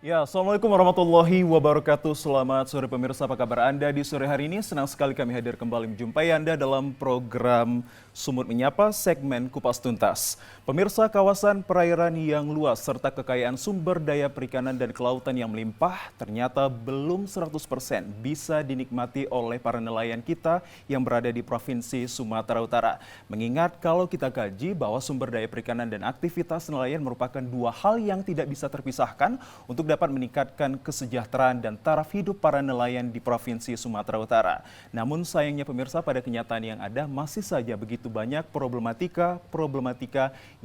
Ya, Assalamualaikum warahmatullahi wabarakatuh. Selamat sore pemirsa, apa kabar Anda di sore hari ini? Senang sekali kami hadir kembali menjumpai Anda dalam program Sumut Menyapa segmen Kupas Tuntas. Pemirsa, kawasan perairan yang luas serta kekayaan sumber daya perikanan dan kelautan yang melimpah ternyata belum 100% bisa dinikmati oleh para nelayan kita yang berada di Provinsi Sumatera Utara. Mengingat kalau kita kaji bahwa sumber daya perikanan dan aktivitas nelayan merupakan dua hal yang tidak bisa terpisahkan untuk dapat meningkatkan kesejahteraan dan taraf hidup para nelayan di Provinsi Sumatera Utara. Namun sayangnya pemirsa, pada kenyataan yang ada masih saja begitu banyak problematika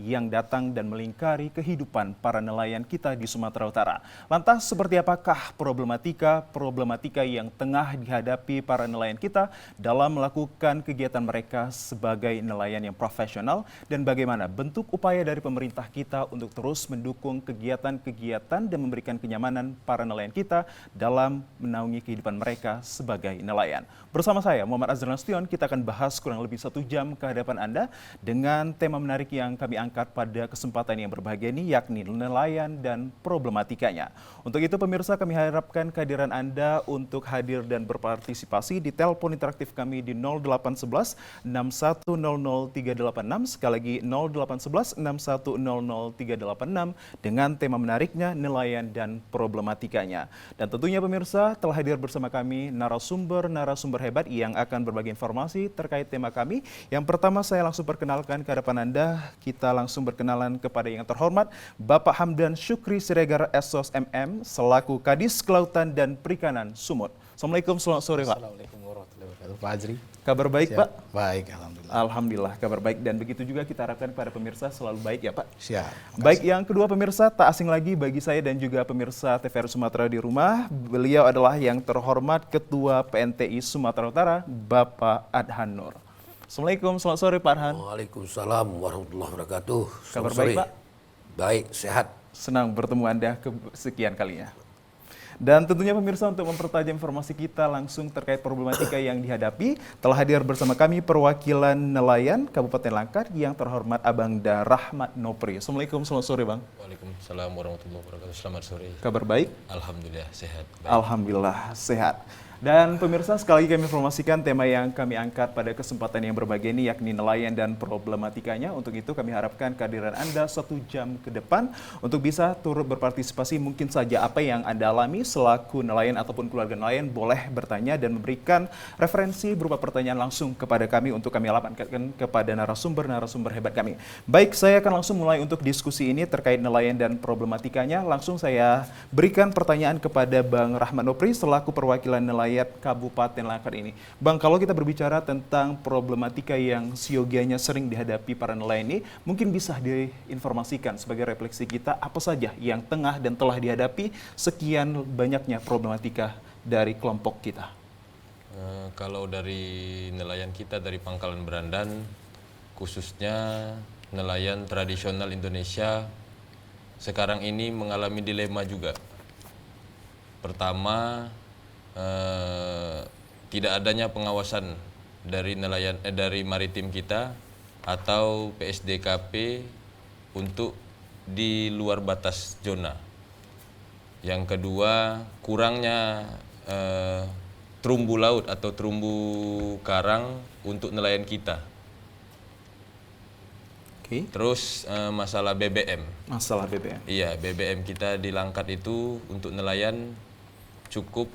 yang datang dan melingkari kehidupan para nelayan kita di Sumatera Utara. Lantas seperti apakah problematika yang tengah dihadapi para nelayan kita dalam melakukan kegiatan mereka sebagai nelayan yang profesional, dan bagaimana bentuk upaya dari pemerintah kita untuk terus mendukung kegiatan-kegiatan dan memberikan kenyamanan para nelayan kita dalam menaungi kehidupan mereka sebagai nelayan. Bersama saya, Muhammad Azhar Nasution, kita akan bahas kurang lebih 1 jam ke hadapan Anda dengan tema menarik yang kami angkat pada kesempatan yang berbahagia ini, yakni nelayan dan problematikanya. Untuk itu pemirsa, kami harapkan kehadiran Anda untuk hadir dan berpartisipasi di telepon interaktif kami di 0811 6100 386, sekali lagi 0811 6100 386 dengan tema menariknya nelayan dan problematikanya. Dan tentunya pemirsa, telah hadir bersama kami narasumber hebat yang akan berbagi informasi terkait tema kami. Yang pertama saya langsung perkenalkan ke hadapan Anda, kita langsung berkenalan kepada yang terhormat Bapak Hamdan Syukri Siregar SOS MM selaku Kadis Kelautan dan Perikanan Sumut. Assalamualaikum, selamat sore Pak. Assalamualaikum warahmatullahi wabarakatuh. Pak Azri. Kabar baik Siap. Pak? Baik, alhamdulillah. Alhamdulillah kabar baik, dan begitu juga kita harapkan kepada pemirsa selalu baik ya Pak. Siap. Baik, yang kedua pemirsa, tak asing lagi bagi saya dan juga pemirsa TVRI Sumatera di rumah, beliau adalah yang terhormat Ketua PNTI Sumatera Utara, Bapak Adhan Nur. Assalamualaikum, selamat sore Pak Adhan. Waalaikumsalam warahmatullahi wabarakatuh. Kabar Selamat baik sore. Pak? Baik, sehat. Senang bertemu Anda kesekian kalinya. Dan tentunya pemirsa, untuk mempertajam informasi kita langsung terkait problematika yang dihadapi, telah hadir bersama kami perwakilan nelayan Kabupaten Langkat yang terhormat Abangda Rahmat Nopri. Assalamualaikum, selamat sore Bang. Waalaikumsalam warahmatullahi wabarakatuh. Selamat sore. Kabar baik? Alhamdulillah sehat. Baik. Alhamdulillah sehat. Dan pemirsa, sekali lagi kami informasikan tema yang kami angkat pada kesempatan yang berbahagia ini, yakni nelayan dan problematikanya. Untuk itu kami harapkan kehadiran Anda 1 jam ke depan untuk bisa turut berpartisipasi. Mungkin saja apa yang Anda alami selaku nelayan ataupun keluarga nelayan, boleh bertanya dan memberikan referensi berupa pertanyaan langsung kepada kami untuk kami alamatkan kepada narasumber hebat kami. Baik, saya akan langsung mulai untuk diskusi ini terkait nelayan dan problematikanya. Langsung saya berikan pertanyaan kepada Bang Rahmat Nopri selaku perwakilan nelayan Kabupaten Langkat ini. Bang, kalau kita berbicara tentang problematika yang siogianya sering dihadapi para nelayan ini, mungkin bisa diinformasikan sebagai refleksi kita apa saja yang tengah dan telah dihadapi sekian banyaknya problematika dari kelompok kita. Kalau dari nelayan kita dari Pangkalan Berandan, khususnya nelayan tradisional Indonesia, sekarang ini mengalami dilema juga. Pertama, tidak adanya pengawasan dari nelayan dari maritim kita atau PSDKP untuk di luar batas zona. Yang kedua, kurangnya terumbu laut atau terumbu karang untuk nelayan kita. Oke. Terus masalah BBM. Masalah BBM. Iya, BBM kita di Langkat itu untuk nelayan cukup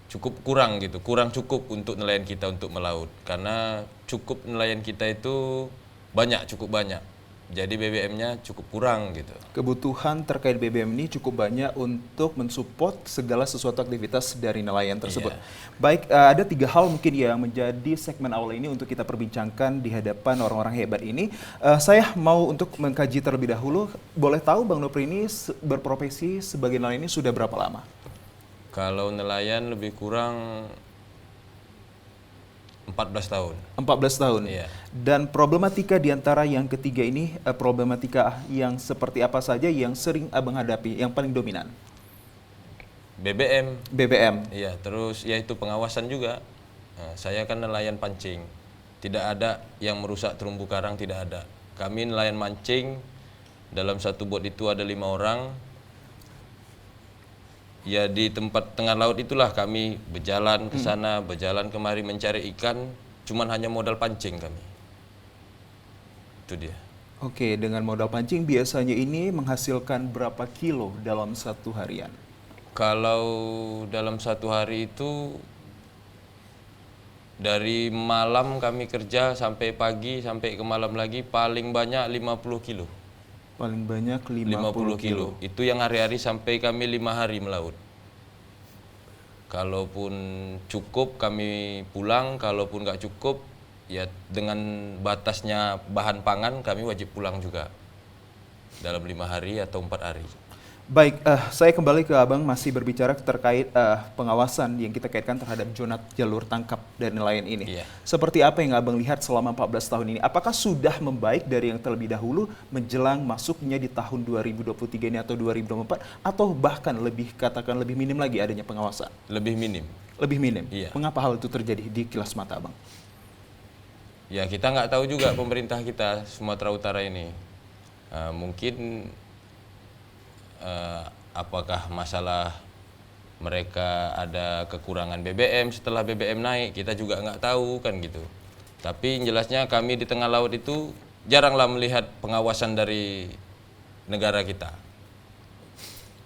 cukup kurang gitu, kurang cukup untuk nelayan kita untuk melaut, karena cukup nelayan kita itu cukup banyak, jadi BBM-nya cukup kurang gitu. Kebutuhan terkait BBM ini cukup banyak untuk mensupport segala sesuatu aktivitas dari nelayan tersebut. Iya. Baik, ada 3 hal mungkin yang menjadi segmen awal ini untuk kita perbincangkan di hadapan orang-orang hebat ini. Saya mau untuk mengkaji terlebih dahulu, boleh tahu Bang Nopri ini berprofesi sebagai nelayan ini sudah berapa lama? Kalau nelayan lebih kurang 14 tahun. 14 tahun. Iya. Dan problematika di antara yang ketiga ini, problematika yang seperti apa saja yang sering Abang hadapi, yang paling dominan? BBM. BBM. Iya, terus yaitu pengawasan juga. Saya kan nelayan pancing. Tidak ada yang merusak terumbu karang, tidak ada. Kami nelayan mancing, dalam satu bot itu ada 5 orang. Ya di tempat tengah laut itulah kami berjalan ke sana, berjalan kemari mencari ikan, cuman hanya modal pancing kami. Itu dia. Oke, dengan modal pancing biasanya ini menghasilkan berapa kilo dalam satu harian? Kalau dalam satu hari itu dari malam kami kerja sampai pagi, sampai ke malam lagi paling banyak 50 kilo. Paling banyak 50 kilo. Itu yang hari-hari sampai kami 5 hari melaut. Kalaupun cukup kami pulang, kalaupun nggak cukup ya dengan batasnya bahan pangan kami wajib pulang juga dalam 5 hari atau 4 hari. Baik, saya kembali ke Abang masih berbicara terkait pengawasan yang kita kaitkan terhadap zona jalur tangkap dan nelayan ini. Iya. Seperti apa yang Abang lihat selama 14 tahun ini? Apakah sudah membaik dari yang terlebih dahulu menjelang masuknya di tahun 2023 ini atau 2024? Atau bahkan katakan lebih minim lagi adanya pengawasan? Lebih minim. Lebih minim? Iya. Mengapa hal itu terjadi di kilas mata Abang? Ya kita nggak tahu juga pemerintah kita Sumatera Utara ini. Mungkin apakah masalah mereka ada kekurangan BBM setelah BBM naik, kita juga nggak tahu kan gitu. Tapi jelasnya kami di tengah laut itu jaranglah melihat pengawasan dari negara kita.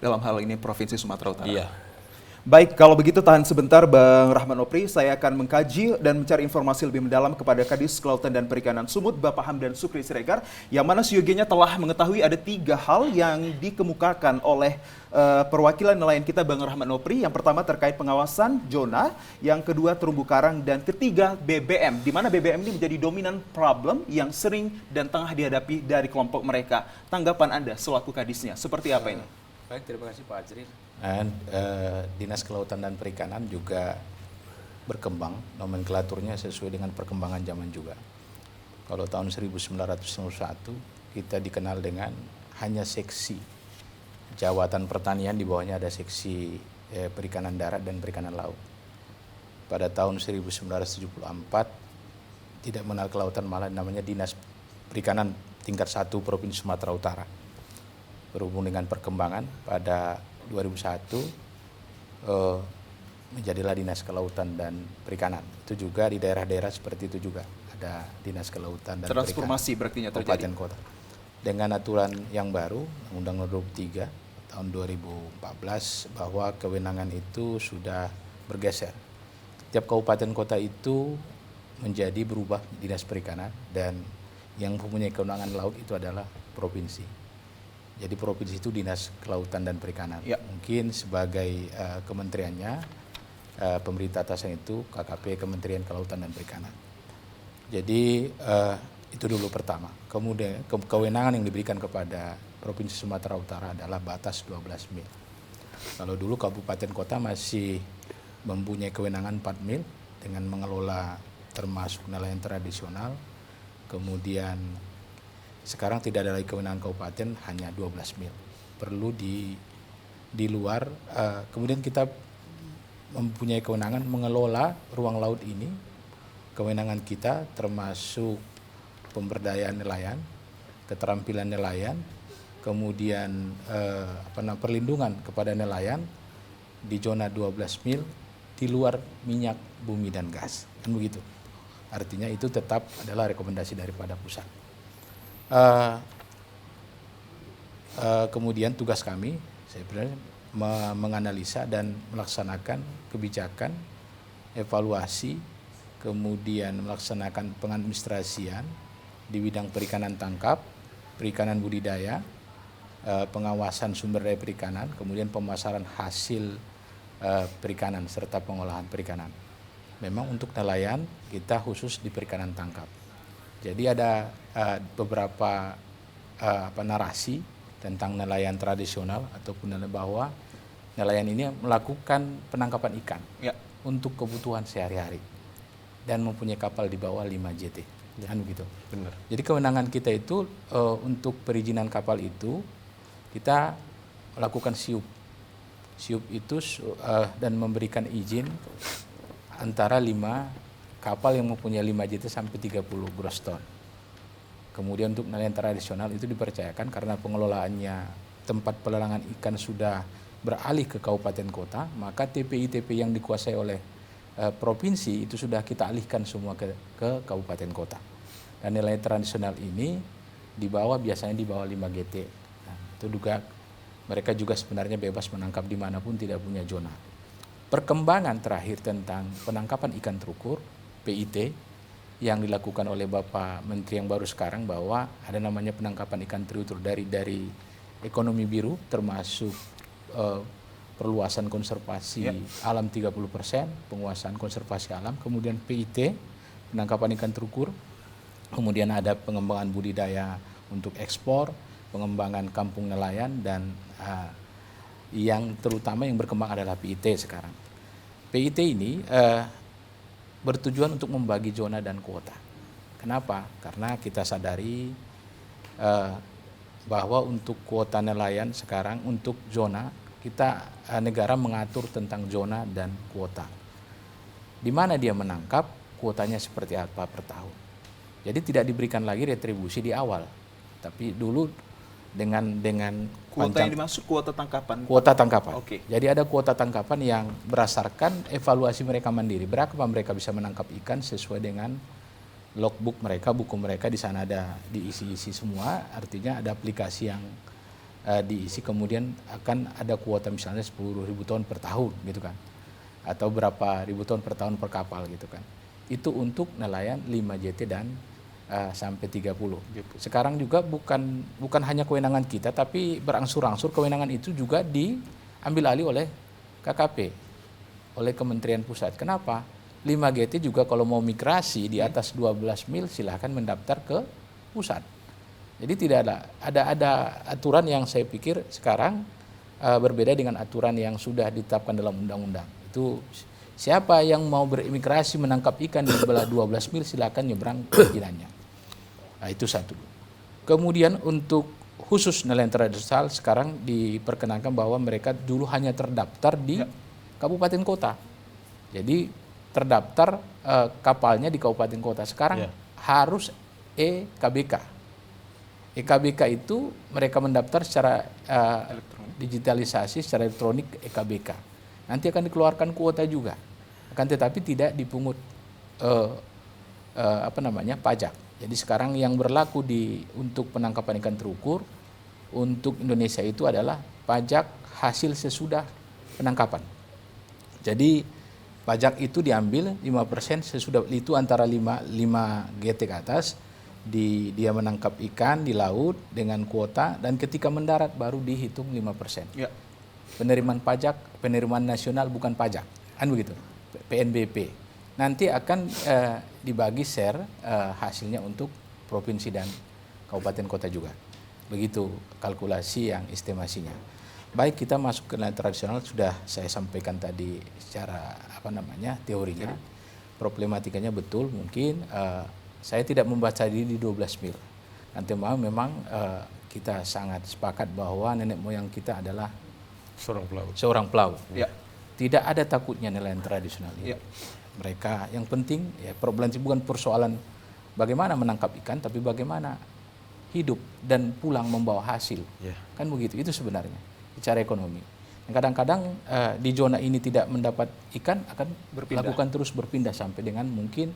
Dalam hal ini Provinsi Sumatera Utara. Iya. Baik, kalau begitu tahan sebentar Bang Rahman Opri, saya akan mengkaji dan mencari informasi lebih mendalam kepada Kadis Kelautan dan Perikanan Sumut, Bapak Hamdan Sukri Siregar, yang mana seyogianya telah mengetahui ada 3 hal yang dikemukakan oleh perwakilan nelayan kita Bang Rahman Opri. Yang pertama terkait pengawasan zona, yang kedua terumbu karang, dan ketiga BBM, di mana BBM ini menjadi dominan problem yang sering dan tengah dihadapi dari kelompok mereka. Tanggapan Anda selaku Kadisnya, seperti apa ini? Baik, terima kasih Pak Ajril. Dan Dinas Kelautan dan Perikanan juga berkembang, nomenklaturnya sesuai dengan perkembangan zaman juga. Kalau tahun 1991 kita dikenal dengan hanya seksi Jawatan Pertanian, di bawahnya ada seksi perikanan darat dan perikanan laut. Pada tahun 1974 tidak mengenal kelautan, malah namanya Dinas Perikanan tingkat 1 Provinsi Sumatera Utara. Berhubung dengan perkembangan pada 2001 menjadilah Dinas Kelautan dan Perikanan. Itu juga di daerah-daerah seperti itu juga ada Dinas Kelautan dan Transformasi berarti terjadi. Kabupaten kota. Dengan aturan yang baru, Undang-Undang 23 tahun 2014, bahwa kewenangan itu sudah bergeser. Tiap kabupaten kota itu menjadi berubah Dinas Perikanan, dan yang mempunyai kewenangan laut itu adalah provinsi. Jadi provinsi itu Dinas Kelautan dan Perikanan. Ya. Mungkin sebagai kementeriannya, pemerintah atasan itu KKP, Kementerian Kelautan dan Perikanan. Jadi itu dulu pertama. Kemudian kewenangan yang diberikan kepada Provinsi Sumatera Utara adalah batas 12 mil. Kalau dulu kabupaten kota masih mempunyai kewenangan 4 mil dengan mengelola termasuk nelayan tradisional. Kemudian sekarang tidak ada lagi kewenangan kabupaten, hanya 12 mil. Perlu di luar, kemudian kita mempunyai kewenangan mengelola ruang laut ini. Kewenangan kita termasuk pemberdayaan nelayan, keterampilan nelayan, kemudian perlindungan kepada nelayan di zona 12 mil di luar minyak, bumi, dan gas. Kan begitu. Artinya itu tetap adalah rekomendasi daripada pusat. Kemudian tugas kami sebenarnya menganalisa dan melaksanakan kebijakan, evaluasi, kemudian melaksanakan pengadministrasian di bidang perikanan tangkap, perikanan budidaya, pengawasan sumber daya perikanan, kemudian pemasaran hasil perikanan serta pengolahan perikanan. Memang untuk nelayan kita khusus di perikanan tangkap. Jadi ada beberapa narasi tentang nelayan tradisional ataupun bahwa nelayan ini melakukan penangkapan ikan untuk kebutuhan sehari-hari dan mempunyai kapal di bawah 5 JT. Kan begitu. Benar. Jadi kewenangan kita itu untuk perizinan kapal itu kita melakukan siup. Siup itu dan memberikan izin antara 5 kapal yang mempunyai 5 JT sampai 30 gross ton. Kemudian untuk nelayan tradisional itu dipercayakan karena pengelolaannya tempat pelelangan ikan sudah beralih ke kabupaten kota, maka TPI-TPI yang dikuasai oleh provinsi itu sudah kita alihkan semua ke kabupaten kota. Dan nelayan tradisional ini biasanya di bawah 5 GT. Nah, itu juga mereka juga sebenarnya bebas menangkap dimanapun, tidak punya zona. Perkembangan terakhir tentang penangkapan ikan terukur PIT yang dilakukan oleh Bapak Menteri yang baru sekarang, bahwa ada namanya penangkapan ikan terukur dari ekonomi biru, termasuk perluasan konservasi alam 30%, penguasaan konservasi alam, kemudian PIT, penangkapan ikan terukur, kemudian ada pengembangan budidaya untuk ekspor, pengembangan kampung nelayan, dan yang terutama yang berkembang adalah PIT sekarang. PIT ini bertujuan untuk membagi zona dan kuota. Kenapa? Karena kita sadari bahwa untuk kuota nelayan sekarang untuk zona, kita negara mengatur tentang zona dan kuota. Di mana dia menangkap, kuotanya seperti apa per tahun. Jadi tidak diberikan lagi retribusi di awal. Tapi dulu dengan Kuota yang dimaksud kuota tangkapan. kuota tangkapan. Oke. Jadi ada kuota tangkapan yang berdasarkan evaluasi mereka mandiri. Berapa mereka bisa menangkap ikan sesuai dengan logbook mereka, buku mereka, di sana ada diisi-isi semua. Artinya ada aplikasi yang diisi, kemudian akan ada kuota misalnya 10.000 ton per tahun gitu kan. Atau berapa ribu ton per tahun per kapal gitu kan. Itu untuk nelayan 5 JT dan sampai 30. Sekarang juga bukan hanya kewenangan kita, tapi berangsur-angsur kewenangan itu juga diambil alih oleh KKP, oleh Kementerian Pusat. Kenapa? 5 GT juga kalau mau migrasi di atas 12 mil silahkan mendaftar ke pusat. Jadi tidak ada aturan yang saya pikir sekarang berbeda dengan aturan yang sudah ditetapkan dalam undang-undang. Itu siapa yang mau berimigrasi menangkap ikan di sebelah 12 mil silakan nyebrang perizinannya. Nah, itu satu. Kemudian untuk khusus nelayan tradisional sekarang diperkenankan bahwa mereka dulu hanya terdaftar di kabupaten kota. Jadi terdaftar kapalnya di kabupaten kota. Sekarang harus EKBK. EKBK itu mereka mendaftar secara digitalisasi, secara elektronik EKBK. Nanti akan dikeluarkan kuota juga. Akan tetapi tidak dipungut pajak. Jadi sekarang yang berlaku untuk penangkapan ikan terukur untuk Indonesia itu adalah pajak hasil sesudah penangkapan. Jadi pajak itu diambil 5% sesudah itu, antara 5 GT ke atas, dia menangkap ikan di laut dengan kuota, dan ketika mendarat baru dihitung 5%. Ya. Penerimaan pajak, penerimaan nasional bukan pajak, kan begitu, PNBP. Nanti akan dibagi share hasilnya untuk provinsi dan kabupaten kota juga. Begitu kalkulasi yang estimasinya. Baik, kita masuk ke nelayan tradisional, sudah saya sampaikan tadi secara teorinya. Problematikanya betul, mungkin saya tidak membaca di 12 mil. Nanti memang kita sangat sepakat bahwa nenek moyang kita adalah seorang pelaut. Ya. Tidak ada takutnya nelayan tradisional ini. Ya. Mereka yang penting problem bukan persoalan bagaimana menangkap ikan, tapi bagaimana hidup dan pulang membawa hasil. Kan begitu, itu sebenarnya secara ekonomi. Kadang-kadang di zona ini tidak mendapat ikan, akan lakukan terus berpindah sampai dengan mungkin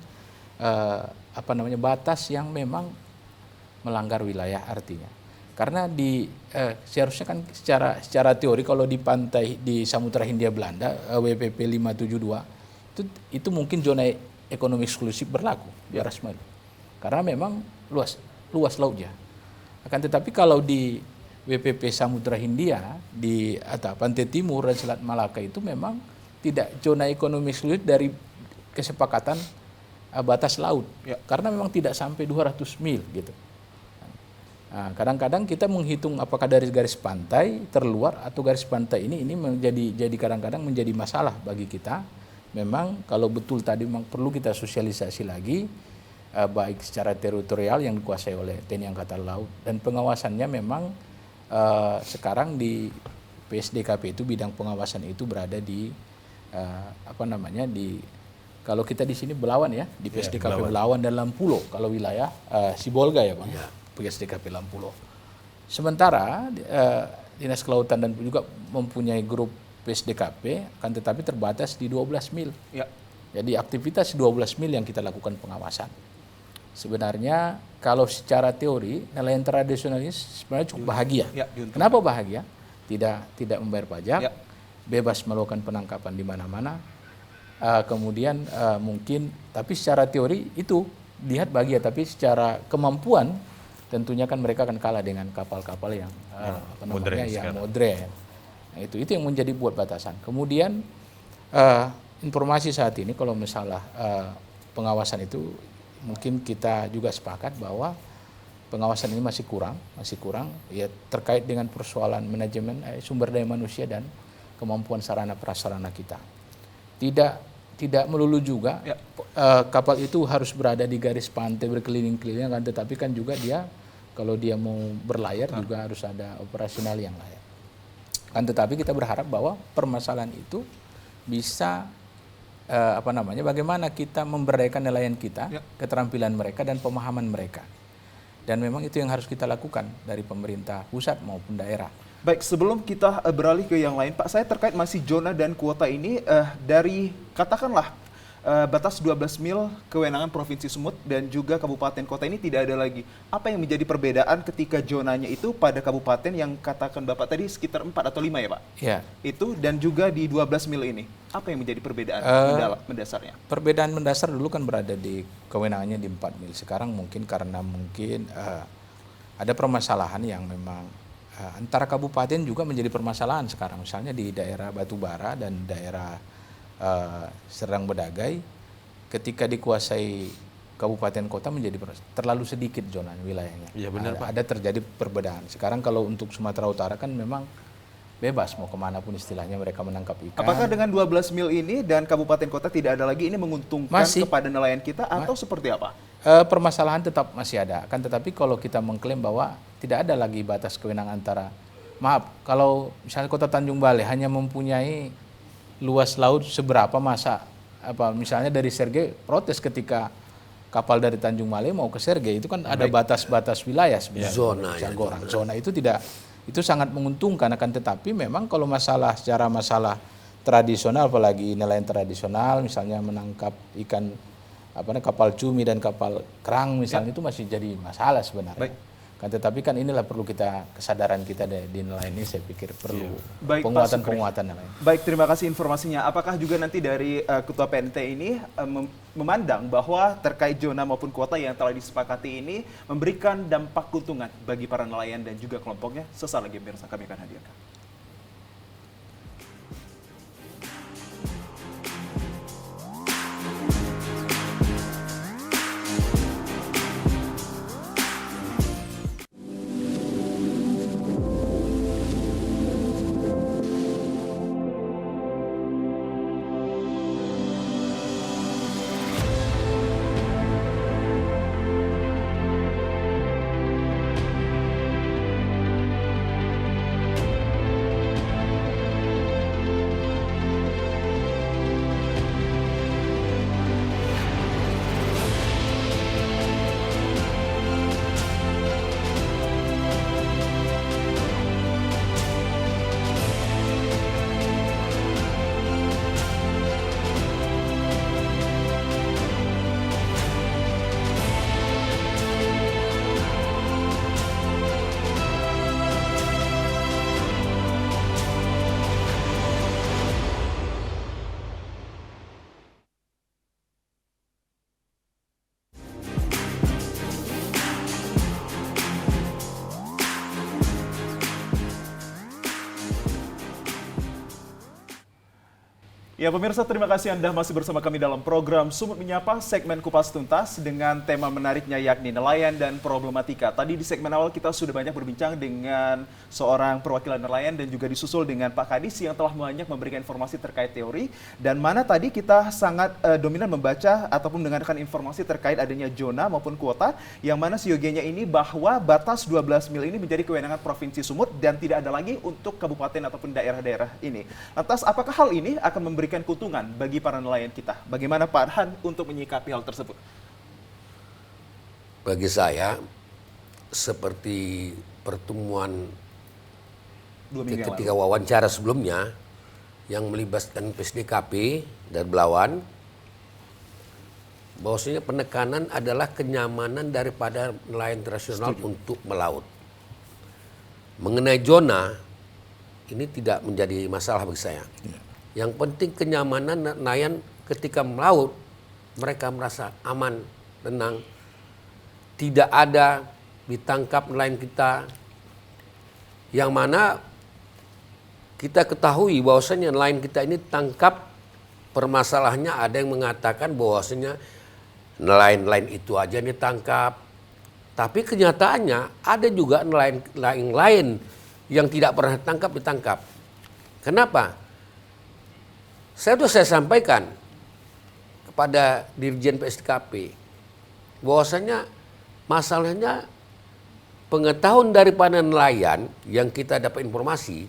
batas yang memang melanggar wilayah artinya. Karena seharusnya kan secara teori kalau di pantai di Samudra Hindia Belanda WPP 572 itu mungkin zona ekonomi eksklusif berlaku di Ras Melu. Karena memang luas lautnya. Akan tetapi kalau di WPP Samudra Hindia di pantai timur dan Selat Malaka itu memang tidak zona ekonomi eksklusif dari kesepakatan batas laut. Karena memang tidak sampai 200 mil gitu. Nah, kadang-kadang kita menghitung apakah dari garis pantai terluar atau garis pantai ini menjadi kadang-kadang menjadi masalah bagi kita. Memang kalau betul tadi memang perlu kita sosialisasi lagi, baik secara teritorial yang dikuasai oleh TNI Angkatan Laut, dan pengawasannya memang sekarang di PSDKP itu bidang pengawasan itu berada di di Kalau kita di sini Belawan ya, di PSDKP Belawan dan Lampulo, kalau wilayah Sibolga ya Bang, PSDKP Lampulo. Sementara Dinas Kelautan dan juga mempunyai grup PSDKP, kan tetapi terbatas di 12 mil. Ya. Jadi aktivitas 12 mil yang kita lakukan pengawasan. Sebenarnya kalau secara teori nelayan tradisional ini sebenarnya cukup bahagia. Ya, Kenapa bahagia? Tidak membayar pajak, Ya. bebas melakukan penangkapan di mana-mana. Kemudian mungkin, tapi secara teori itu lihat bahagia, tapi secara kemampuan tentunya kan mereka akan kalah dengan kapal-kapal yang modern modern. Nah, itu yang menjadi buat batasan. Kemudian informasi saat ini kalau masalah pengawasan itu mungkin kita juga sepakat bahwa pengawasan ini masih kurang ya, terkait dengan persoalan manajemen sumber daya manusia dan kemampuan sarana prasarana kita. Tidak melulu juga kapal itu harus berada di garis pantai berkeliling-keliling kan, tetapi kan juga dia kalau dia mau berlayar juga harus ada operasional yang layak. Kan tetapi kita berharap bahwa permasalahan itu bisa bagaimana kita memberdayakan nelayan kita, keterampilan mereka dan pemahaman mereka. Dan memang itu yang harus kita lakukan dari pemerintah pusat maupun daerah. Baik, sebelum kita beralih ke yang lain, Pak, saya terkait masih zona dan kuota ini dari katakanlah batas 12 mil kewenangan Provinsi Sumut dan juga kabupaten kota ini tidak ada lagi. Apa yang menjadi perbedaan ketika zonanya itu pada kabupaten yang katakan Bapak tadi sekitar 4 atau 5 ya Pak? Ya. Itu dan juga di 12 mil ini. Apa yang menjadi perbedaan mendasarnya? Perbedaan mendasar dulu kan berada di kewenangannya di 4 mil. Sekarang karena ada permasalahan yang memang antara kabupaten juga menjadi permasalahan sekarang. Misalnya di daerah Batubara dan daerah Serdang Bedagai, ketika dikuasai kabupaten kota menjadi terlalu sedikit zona wilayahnya. Iya benar Pak. Ada terjadi perbedaan. Sekarang kalau untuk Sumatera Utara kan memang bebas mau kemana pun istilahnya mereka menangkap ikan. Apakah dengan 12 mil ini dan kabupaten kota tidak ada lagi ini menguntungkan kepada nelayan kita atau seperti apa? Permasalahan tetap masih ada. Kan tetapi kalau kita mengklaim bahwa tidak ada lagi batas kewenangan antara, kalau misalnya Kota Tanjung Balai hanya mempunyai luas laut seberapa misalnya dari Sergei protes ketika kapal dari Tanjung Balai mau ke Sergei, itu kan ada batas-batas wilayah sebenarnya. Zona itu itu sangat menguntungkan, akan tetapi memang kalau secara masalah tradisional, apalagi nelayan tradisional misalnya menangkap ikan kapal cumi dan kapal kerang misalnya, itu masih jadi masalah sebenarnya. Kan tetapi kan inilah perlu kesadaran kita di nelayan ini, saya pikir perlu penguatan nelayan. Baik, terima kasih informasinya. Apakah juga nanti dari Ketua PNT ini memandang bahwa terkait zona maupun kuota yang telah disepakati ini memberikan dampak keuntungan bagi para nelayan dan juga kelompoknya? Sesaat lagi pemirsa kami akan hadirkan. Ya pemirsa, terima kasih Anda masih bersama kami dalam program Sumut Menyapa, segmen Kupas Tuntas dengan tema menariknya yakni nelayan dan problematika. Tadi di segmen awal kita sudah banyak berbincang dengan seorang perwakilan nelayan dan juga disusul dengan Pak Kadis yang telah banyak memberikan informasi terkait teori. Dan mana tadi kita sangat dominan membaca ataupun mendengarkan informasi terkait adanya zona maupun kuota, yang mana siogianya ini bahwa batas 12 mil ini menjadi kewenangan Provinsi Sumut dan tidak ada lagi untuk kabupaten ataupun daerah-daerah ini. Lantas apakah hal ini akan memberi memberikan keuntungan bagi para nelayan kita. Bagaimana Pak Arhan untuk menyikapi hal tersebut? Bagi saya, seperti pertemuan 2 minggu yang ketika lalu. wawancara sebelumnya yang melibatkan PSDKP dan Belawan, bahwasanya penekanan adalah kenyamanan daripada nelayan internasional untuk melaut. Mengenai zona, ini tidak menjadi masalah bagi saya. Yang penting kenyamanan nelayan ketika melaut, mereka merasa aman, tenang, tidak ada ditangkap nelayan kita, yang mana kita ketahui bahwasanya nelayan kita ini tangkap, permasalahannya ada yang mengatakan bahwasanya nelayan-nelayan itu aja ditangkap. Tapi kenyataannya ada juga nelayan lain yang tidak pernah ditangkap. Kenapa? Saya sampaikan kepada Dirjen PSDKP bahwasanya masalahnya pengetahuan daripada nelayan yang kita dapat informasi,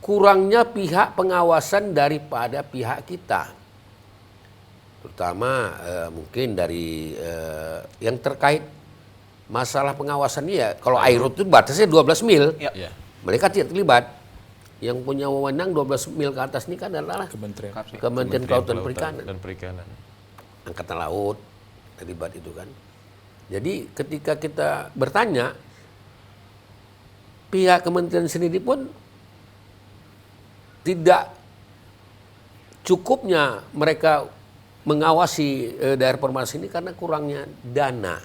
kurangnya pihak pengawasan daripada pihak kita. Terutama mungkin dari yang terkait masalah pengawasan ya. Kalau Airut itu batasnya 12 mil. Ya. Ya. Mereka tidak terlibat. Yang punya wewenang 12 mil ke atas ini kan adalah Kementerian Kelautan dan Perikanan. Angkatan Laut terlibat itu kan. Jadi ketika kita bertanya, pihak kementerian sendiri pun tidak cukupnya mereka mengawasi daerah perbatasan ini karena kurangnya dana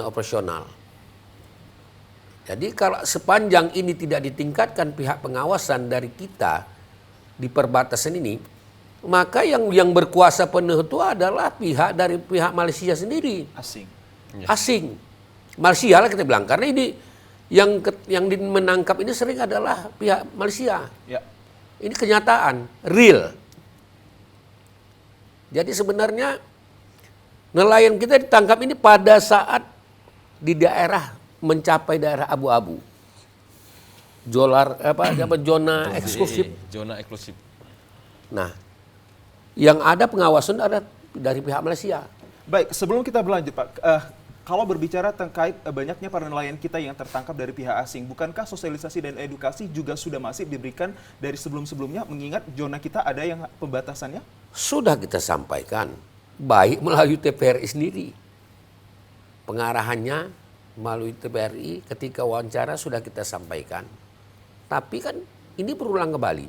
operasional. Jadi kalau sepanjang ini tidak ditingkatkan pihak pengawasan dari kita di perbatasan ini, maka yang berkuasa penuh itu adalah pihak Malaysia sendiri. Asing. Malaysia lah kita bilang, karena ini yang menangkap ini sering adalah pihak Malaysia. Ya. Ini kenyataan, real. Jadi sebenarnya nelayan kita ditangkap ini pada saat di daerah mencapai daerah abu-abu. Zona eksklusif. Zona eksklusif. Nah, yang ada pengawasan ada dari pihak Malaysia. Baik, sebelum kita berlanjut Pak, kalau berbicara terkait banyaknya para nelayan kita yang tertangkap dari pihak asing, bukankah sosialisasi dan edukasi juga sudah masif diberikan dari sebelum-sebelumnya, mengingat zona kita ada yang pembatasannya? Sudah kita sampaikan, baik melalui TPRI sendiri. Pengarahannya melalui TPRI ketika wawancara sudah kita sampaikan. Tapi kan ini berulang kembali.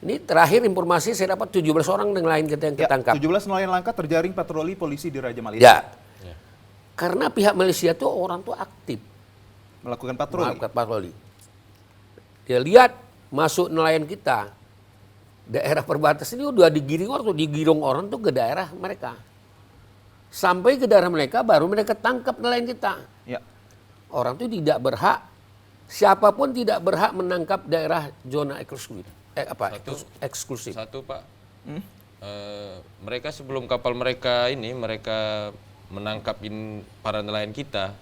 Ini terakhir informasi saya dapat 17 orang nelayan kita yang ketangkap. 17 nelayan langka terjaring patroli polisi di Raja Malina. Ya. Karena pihak Malaysia itu orang tuh aktif Melakukan patroli. Dia lihat masuk nelayan kita, daerah perbatasan ini udah digirong orang tuh ke daerah mereka. Sampai ke daerah mereka baru mereka tangkap nelayan kita. Ya. Orang itu tidak berhak, siapapun tidak berhak menangkap daerah zona eksklusif. Eksklusif. Satu Pak, mereka sebelum kapal mereka menangkapin para nelayan kita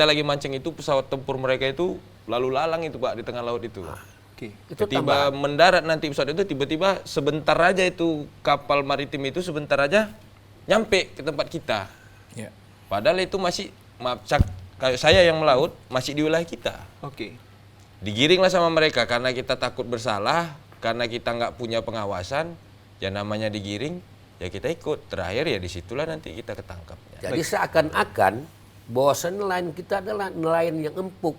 lagi mancing itu, pesawat tempur mereka itu lalu lalang itu Pak di tengah laut itu. Oke. Tiba mendarat nanti pesawat itu tiba-tiba sebentar aja itu kapal maritim itu sebentar aja nyampe ke tempat kita. Ya. Padahal itu masih kayak saya yang melaut masih di wilayah kita. Oke. Digiringlah sama mereka karena kita takut bersalah, karena kita nggak punya pengawasan, ya namanya digiring, ya kita ikut. Terakhir ya disitulah nanti kita ketangkap. Jadi seakan-akan bahwa nelayan kita adalah nelayan yang empuk,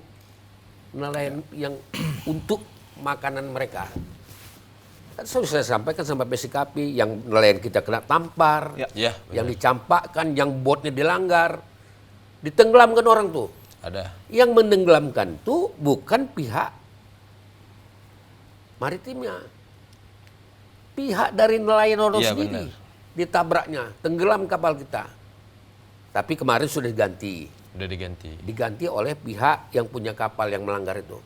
nelayan yang untuk makanan mereka. Kan saya sampaikan sama PSDKP, yang nelayan kita kena tampar, Ya, yang dicampakkan, yang botnya dilanggar, ditenggelamkan orang tuh. ada. Yang menenggelamkan tuh bukan pihak maritimnya, pihak dari nelayan orang sendiri. Benar. Ditabraknya, tenggelam kapal kita. Tapi kemarin sudah diganti. Udah diganti. Diganti oleh pihak yang punya kapal yang melanggar itu.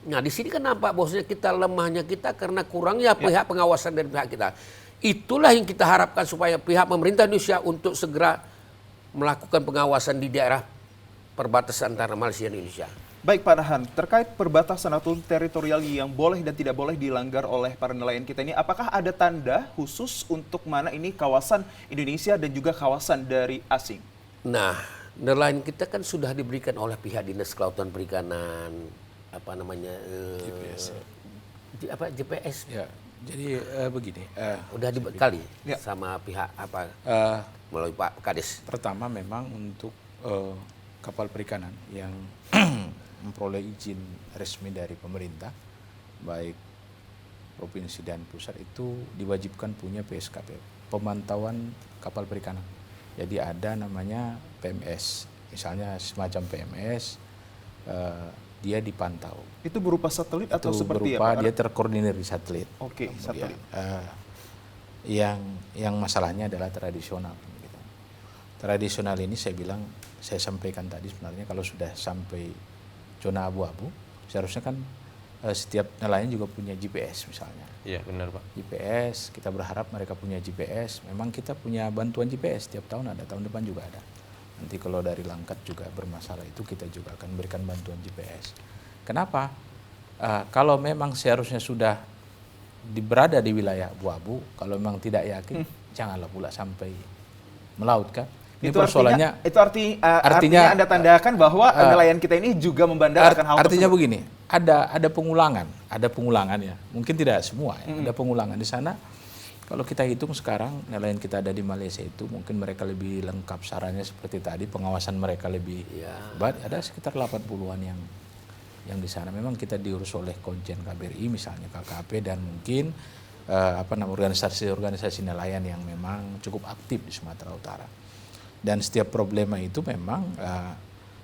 Nah di sini kan nampak bahwasanya kita lemahnya kita karena kurangnya pihak pengawasan dari pihak kita. Itulah yang kita harapkan supaya pihak pemerintah Indonesia untuk segera melakukan pengawasan di daerah perbatasan antara Malaysia dan Indonesia. Baik Pak Nahan, terkait perbatasan atau teritorial yang boleh dan tidak boleh dilanggar oleh para nelayan kita ini, apakah ada tanda khusus untuk mana ini kawasan Indonesia dan juga kawasan dari asing? Nah, nelayan kita kan sudah diberikan oleh pihak Dinas Kelautan Perikanan, apa namanya, GPS. GPS. Ya, jadi begini. Udah dibekali Ya. sama pihak apa melalui Pak Kadis. Pertama memang untuk kapal perikanan yang memperoleh izin resmi dari pemerintah, baik provinsi dan pusat, itu diwajibkan punya PSKP, pemantauan kapal perikanan. Jadi ada namanya PMS, misalnya semacam PMS, dia dipantau. Itu berupa satelit atau Itu seperti berupa apa? dia terkoordinir di satelit. Oke, Kemudian, satelit. yang masalahnya adalah tradisional. Gitu. Tradisional ini saya sampaikan tadi, sebenarnya kalau sudah sampai zona abu-abu, seharusnya kan setiap nelayan juga punya GPS misalnya. Iya benar Pak. GPS, kita berharap mereka punya GPS. Memang kita punya bantuan GPS, setiap tahun ada, tahun depan juga ada. Nanti kalau dari Langkat juga bermasalah, itu kita juga akan berikan bantuan GPS. Kenapa? Kalau memang seharusnya sudah berada di wilayah abu-abu, kalau memang tidak yakin, janganlah pula sampai melaut kan. Ini persoalannya. Artinya Anda tandakan bahwa nelayan kita ini juga membandel akan hal Artinya tersebut. begini, ada pengulangan ya. Mungkin tidak semua, ya. Ada pengulangan di sana. Kalau kita hitung sekarang nelayan kita ada di Malaysia itu mungkin mereka lebih lengkap sarannya seperti tadi, pengawasan mereka lebih baik. Ada sekitar 80-an yang di sana. Memang kita diurus oleh Konjen KBRI misalnya, KKP, dan mungkin organisasi nelayan yang memang cukup aktif di Sumatera Utara. Dan setiap problema itu memang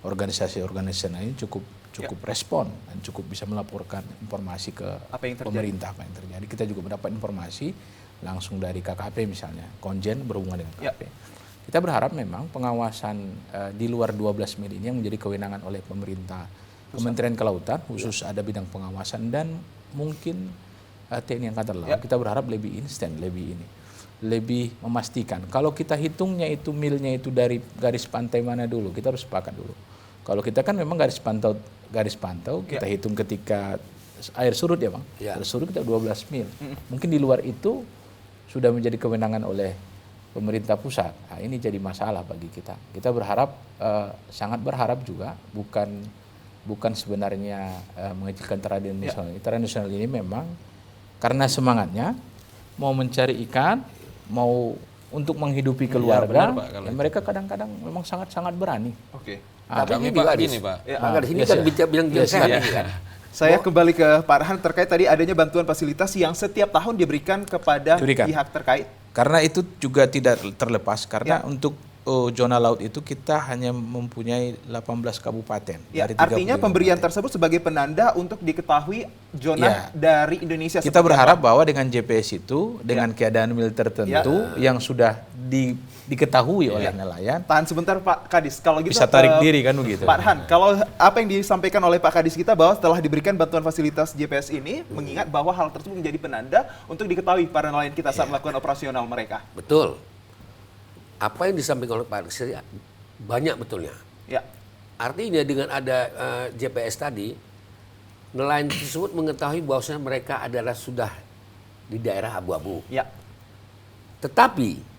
organisasi-organisasi ini cukup respon dan cukup bisa melaporkan informasi ke pemerintah apa yang terjadi. Kita juga mendapat informasi langsung dari KKP misalnya, Konjen berhubungan dengan KKP. Kita berharap memang pengawasan di luar 12 mil ini yang menjadi kewenangan oleh pemerintah, Kementerian Kelautan khusus ada bidang pengawasan, dan mungkin TNI Angkatan Laut. Kita berharap lebih instan, lebih memastikan. Kalau kita hitungnya itu milnya itu dari garis pantai mana dulu, kita harus sepakat dulu. Kalau kita kan memang garis pantau kita hitung ketika air surut ya Bang. Air surut kita 12 mil. Mungkin di luar itu sudah menjadi kewenangan oleh pemerintah pusat. Nah, ini jadi masalah bagi kita. Kita berharap, sangat berharap juga, bukan sebenarnya mengecilkan tradisional. Tradisional ini memang karena semangatnya mau mencari ikan, mau untuk menghidupi keluarga, benar, Pak, mereka kadang-kadang memang sangat berani. Oke. Tapi Kami ini Pak Pak gini Pak. di sini kan bilang sehat ini kan. Saya kembali ke Pak Rahan terkait tadi adanya bantuan fasilitas yang setiap tahun diberikan kepada pihak terkait. Karena itu juga tidak terlepas, karena untuk zona laut itu kita hanya mempunyai 18 kabupaten. Ya, dari artinya 35 pemberian kabupaten. tersebut sebagai penanda untuk diketahui zona dari Indonesia. Kita berharap bahwa dengan GPS itu, dengan keadaan mil tertentu yang sudah diketahui oleh nelayan. Tahan sebentar Pak Kadis, kalau gitu Bisa tarik diri kan begitu. Pak Han, kalau apa yang disampaikan oleh Pak Kadis kita bahwa setelah diberikan bantuan fasilitas GPS ini, mengingat bahwa hal tersebut menjadi penanda untuk diketahui para nelayan kita saat melakukan operasional mereka. Betul. Apa yang disampaikan oleh Pak Kadis banyak betulnya. Ya. Artinya dengan ada GPS tadi, nelayan tersebut mengetahui bahwasanya mereka adalah sudah di daerah abu-abu. Ya. Tetapi